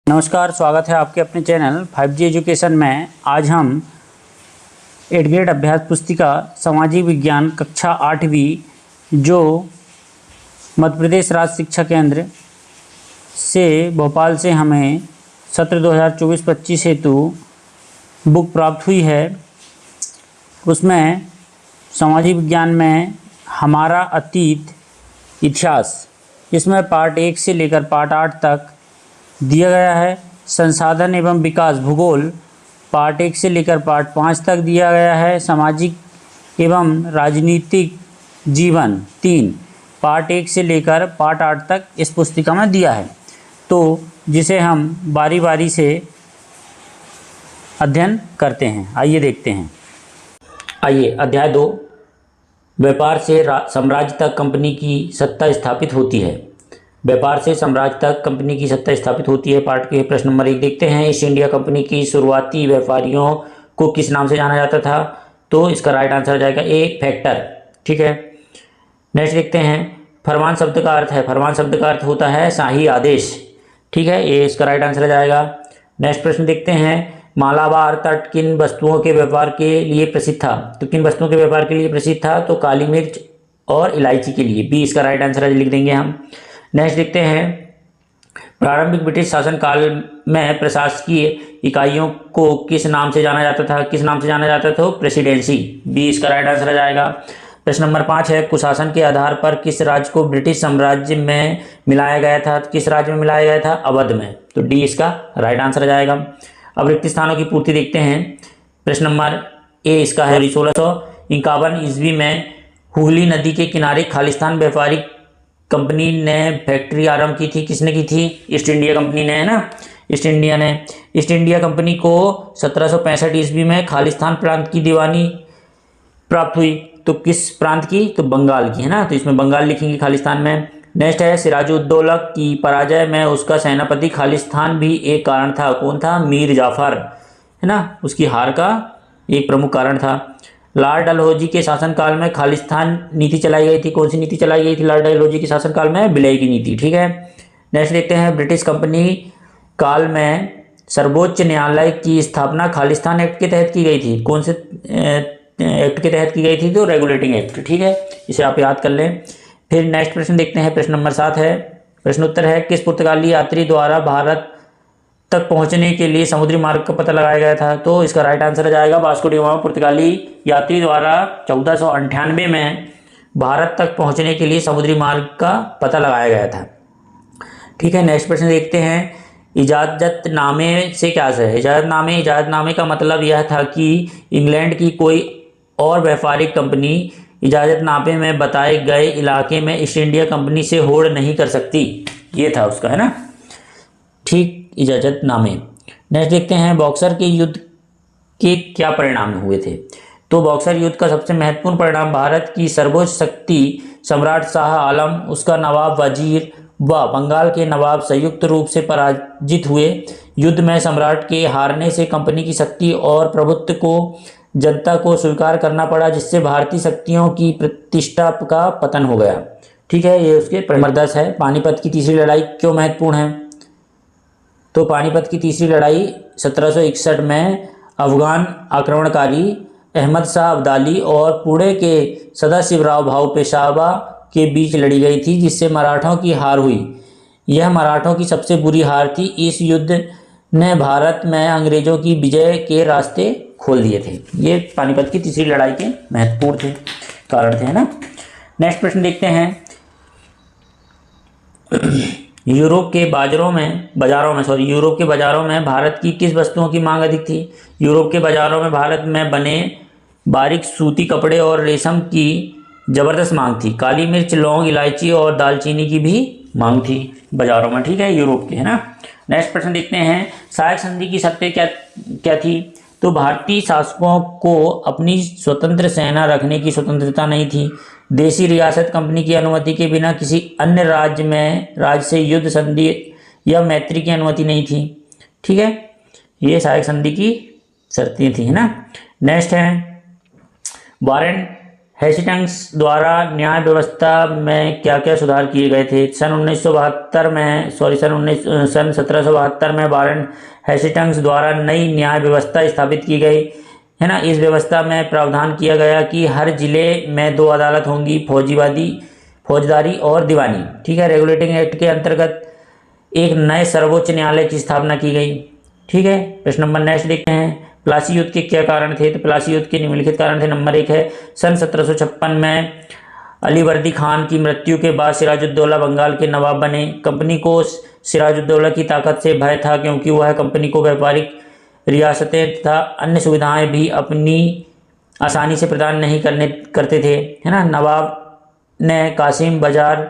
नमस्कार, स्वागत है आपके अपने चैनल 5G एजुकेशन में। आज हम 8th ग्रेड अभ्यास पुस्तिका सामाजिक विज्ञान कक्षा 8वीं जो मध्य प्रदेश राज्य शिक्षा केंद्र से भोपाल से हमें सत्र 2024-25 हेतु बुक प्राप्त हुई है, उसमें सामाजिक विज्ञान में हमारा अतीत इतिहास, इसमें पार्ट 1 से लेकर पार्ट 8 तक दिया गया है। संसाधन एवं विकास भूगोल पार्ट 1 से लेकर पार्ट 5 तक दिया गया है। सामाजिक एवं राजनीतिक जीवन 3 पार्ट 1 से लेकर पार्ट 8 तक इस पुस्तिका में दिया है, तो जिसे हम बारी बारी से अध्ययन करते हैं। आइए देखते हैं। आइए अध्याय 2, व्यापार से साम्राज्य तक कंपनी की सत्ता स्थापित होती है। व्यापार से साम्राज्य तक कंपनी की सत्ता स्थापित होती है पार्ट के प्रश्न नंबर 1 देखते हैं। ईस्ट इंडिया कंपनी की शुरुआती व्यापारियों को किस नाम से जाना जाता था? तो इसका राइट आंसर आ जाएगा ए, फैक्टर। ठीक है, नेक्स्ट देखते हैं। फरमान शब्द का अर्थ है, फरमान शब्द का अर्थ होता है शाही आदेश। ठीक है, ये इसका राइट आंसर आ जाएगा। नेक्स्ट प्रश्न देखते हैं। मालाबार तट किन वस्तुओं के व्यापार के लिए प्रसिद्ध था? तो किन वस्तुओं के व्यापार के लिए प्रसिद्ध था? तो काली मिर्च और इलायची के लिए। बी इसका राइट आंसर लिख देंगे हम। नेक्स्ट देखते हैं। प्रारंभिक ब्रिटिश शासनकाल में प्रशासकीय इकाइयों को किस नाम से जाना जाता था? किस नाम से जाना जाता था? प्रेसिडेंसी। बी इसका राइट आंसर आ जाएगा। प्रश्न नंबर 5 है। कुशासन के आधार पर किस राज्य को ब्रिटिश साम्राज्य में मिलाया गया था? किस राज्य में मिलाया गया था? अवध में। तो डी इसका राइट आंसर आ जाएगा। अब रिक्त स्थानों की पूर्ति देखते हैं। प्रश्न नंबर ए इसका है। 1651 ईस्वी में हुगली नदी के किनारे खालिस्तान व्यापारिक कंपनी ने फैक्ट्री आरंभ की थी। किसने की थी? ईस्ट इंडिया कंपनी ने, है ना। ईस्ट इंडिया ने। ईस्ट इंडिया कंपनी को 1765 ईस्वी में खालिस्तान प्रांत की दीवानी प्राप्त हुई। तो किस प्रांत की? तो बंगाल की, है ना। तो इसमें बंगाल लिखेंगे खालिस्तान में। नेक्स्ट है। सिराजुद्दौला की पराजय में उसका सेनापति खालिस्तान भी एक कारण था। कौन था? मीर जाफर, है ना। उसकी हार का एक प्रमुख कारण था। लॉर्ड डलहौजी के शासनकाल में खालिस्तान नीति चलाई गई थी। कौन सी नीति चलाई गई थी लॉर्ड डलहौजी के शासनकाल में? विलय की नीति। ठीक है, नेक्स्ट देखते हैं। ब्रिटिश कंपनी काल में सर्वोच्च न्यायालय की स्थापना खालिस्तान एक्ट के तहत की गई थी। कौन से एक्ट के तहत की गई थी? तो रेगुलेटिंग एक्ट। ठीक है, इसे आप याद कर लें। फिर नेक्स्ट प्रश्न देखते हैं। प्रश्न नंबर 7 है। प्रश्न उत्तर है। किस पुर्तगाली यात्री द्वारा भारत तक पहुंचने के लिए समुद्री मार्ग का पता लगाया गया था? तो इसका राइट आंसर आ जाएगा वास्को डी गामा। पुर्तगाली यात्री द्वारा 1498 में भारत तक पहुंचने के लिए समुद्री मार्ग का पता लगाया गया था। ठीक है, नेक्स्ट प्रश्न देखते हैं। इजाजतनामे से क्या है? इजाजतनामे का मतलब यह था कि इंग्लैंड की कोई और व्यापारिक कंपनी इजाजतनामे में बताए गए इलाके में ईस्ट इंडिया कंपनी से होड़ नहीं कर सकती। ये था उसका, है ना। ठीक, इजाजतनामे। नेक्स्ट देखते हैं। बॉक्सर के युद्ध के क्या परिणाम हुए थे? तो बॉक्सर युद्ध का सबसे महत्वपूर्ण परिणाम भारत की सर्वोच्च शक्ति सम्राट शाह आलम, उसका नवाब वजीर व बंगाल के नवाब संयुक्त रूप से पराजित हुए। युद्ध में सम्राट के हारने से कंपनी की शक्ति और प्रभुत्व को जनता को स्वीकार करना पड़ा, जिससे भारतीय शक्तियों की प्रतिष्ठा का पतन हो गया। ठीक है, ये उसके परिणाम 10 है। पानीपत की तीसरी लड़ाई क्यों महत्वपूर्ण है? तो पानीपत की तीसरी लड़ाई 1761 में अफगान आक्रमणकारी अहमद शाह अब्दाली और पुणे के सदाशिवराव भाऊ पेशवा के बीच लड़ी गई थी, जिससे मराठों की हार हुई। यह मराठों की सबसे बुरी हार थी। इस युद्ध ने भारत में अंग्रेजों की विजय के रास्ते खोल दिए थे। ये पानीपत की तीसरी लड़ाई के महत्वपूर्ण थे, कारण थे, है ना। नेक्स्ट प्रश्न देखते हैं। यूरोप के बाजारों में भारत की किस वस्तुओं की मांग अधिक थी? यूरोप के बाजारों में भारत में बने बारीक सूती कपड़े और रेशम की जबरदस्त मांग थी। काली मिर्च, लौंग, इलायची और दालचीनी की भी मांग थी बाजारों में। ठीक है, यूरोप के, है ना। नेक्स्ट प्रश्न देखते हैं। सहायक संधि की शर्तें क्या थी? तो भारतीय शासकों को अपनी स्वतंत्र सेना रखने की स्वतंत्रता नहीं थी। देशी रियासत कंपनी की अनुमति के बिना किसी अन्य राज्य से युद्ध, संधि या मैत्री की अनुमति नहीं थी। ठीक है, ये सहायक संधि की शर्तें थी, है ना। नेक्स्ट है। वारेन हेस्टिंग्स द्वारा न्याय व्यवस्था में क्या क्या सुधार किए गए थे? सन 1772 में वारन हेस्टिंग्स द्वारा नई न्याय व्यवस्था स्थापित की गई है ना। इस व्यवस्था में प्रावधान किया गया कि हर जिले में 2 अदालत होंगी, फौजदारी और दीवानी। ठीक है। रेगुलेटिंग एक्ट के अंतर्गत एक नए सर्वोच्च न्यायालय की स्थापना की गई। ठीक है। प्रश्न नंबर नेक्स्ट देखते हैं, प्लासी युद्ध के क्या कारण थे? तो प्लासी युद्ध के निम्नलिखित कारण थे। नंबर 1 है सन 1756 में अलीवर्दी खान की मृत्यु के बाद सिराजुद्दौला बंगाल के नवाब बने। कंपनी को सिराजुद्दौला की ताकत से भय था, क्योंकि वह कंपनी को व्यापारिक रियासतें तथा अन्य सुविधाएं भी अपनी आसानी से प्रदान नहीं करते थे, है ना। नवाब ने कासिम बाजार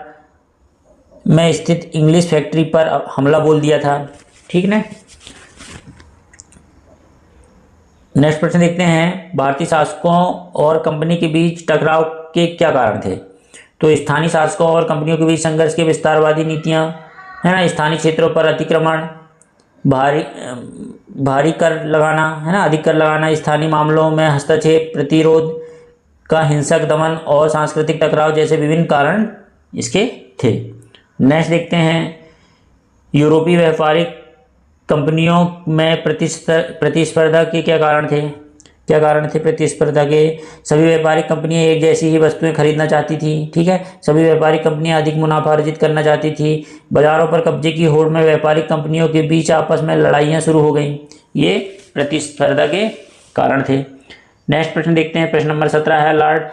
में स्थित इंग्लिश फैक्ट्री पर हमला बोल दिया था। ठीक ना। नेक्स्ट प्रश्न देखते हैं, भारतीय शासकों और कंपनी के बीच टकराव के क्या कारण थे? तो स्थानीय शासकों और कंपनियों के बीच संघर्ष के विस्तारवादी नीतियां, है ना, स्थानीय क्षेत्रों पर अतिक्रमण, भारी कर लगाना, है ना, अधिक कर लगाना, स्थानीय मामलों में हस्तक्षेप, प्रतिरोध का हिंसक दमन और सांस्कृतिक टकराव जैसे विभिन्न कारण इसके थे। नेक्स्ट देखते हैं, यूरोपीय व्यापारिक कंपनियों में प्रतिस्पर्धा के क्या कारण थे? क्या कारण थे प्रतिस्पर्धा के? सभी व्यापारिक कंपनियां एक जैसी ही वस्तुएं खरीदना चाहती थी। ठीक है। सभी व्यापारिक कंपनियां अधिक मुनाफा अर्जित करना चाहती थी। बाजारों पर कब्जे की होड़ में व्यापारिक कंपनियों के बीच आपस में लड़ाइयां शुरू हो गई। ये प्रतिस्पर्धा के कारण थे। नेक्स्ट प्रश्न देखते हैं, प्रश्न नंबर 17 है, लॉर्ड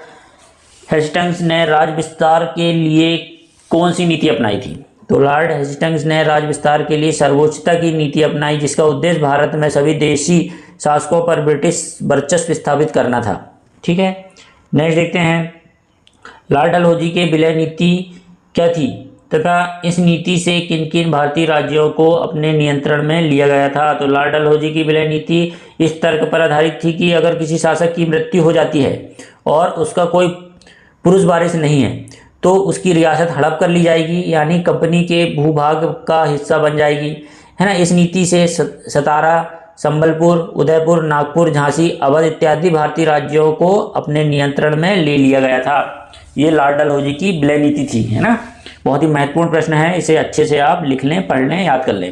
हेस्टिंग्स ने राज्य विस्तार के लिए कौन सी नीति अपनाई थी? तो लॉर्ड हेस्टिंग्स ने राज्य विस्तार के लिए सर्वोच्चता की नीति अपनाई, जिसका उद्देश्य भारत में सभी देशी शासकों पर ब्रिटिश वर्चस्व स्थापित करना था। ठीक है। नेक्स्ट देखते हैं, लॉर्ड डलहौजी की विलय नीति क्या थी तथा इस नीति से किन किन भारतीय राज्यों को अपने नियंत्रण में लिया गया था? तो लॉर्ड डलहौजी की विलय नीति इस तर्क पर आधारित थी कि अगर किसी शासक की मृत्यु हो जाती है और उसका कोई पुरुष वारिस नहीं है तो उसकी रियासत हड़प कर ली जाएगी, यानी कंपनी के भूभाग का हिस्सा बन जाएगी, है ना। इस नीति से सतारा, संबलपुर, उदयपुर, नागपुर, झांसी, अवध इत्यादि भारतीय राज्यों को अपने नियंत्रण में ले लिया गया था। ये लॉर्ड डलहौजी की विलय नीति थी, है ना। बहुत ही महत्वपूर्ण प्रश्न है, इसे अच्छे से आप लिख लें, पढ़ लें, याद कर लें।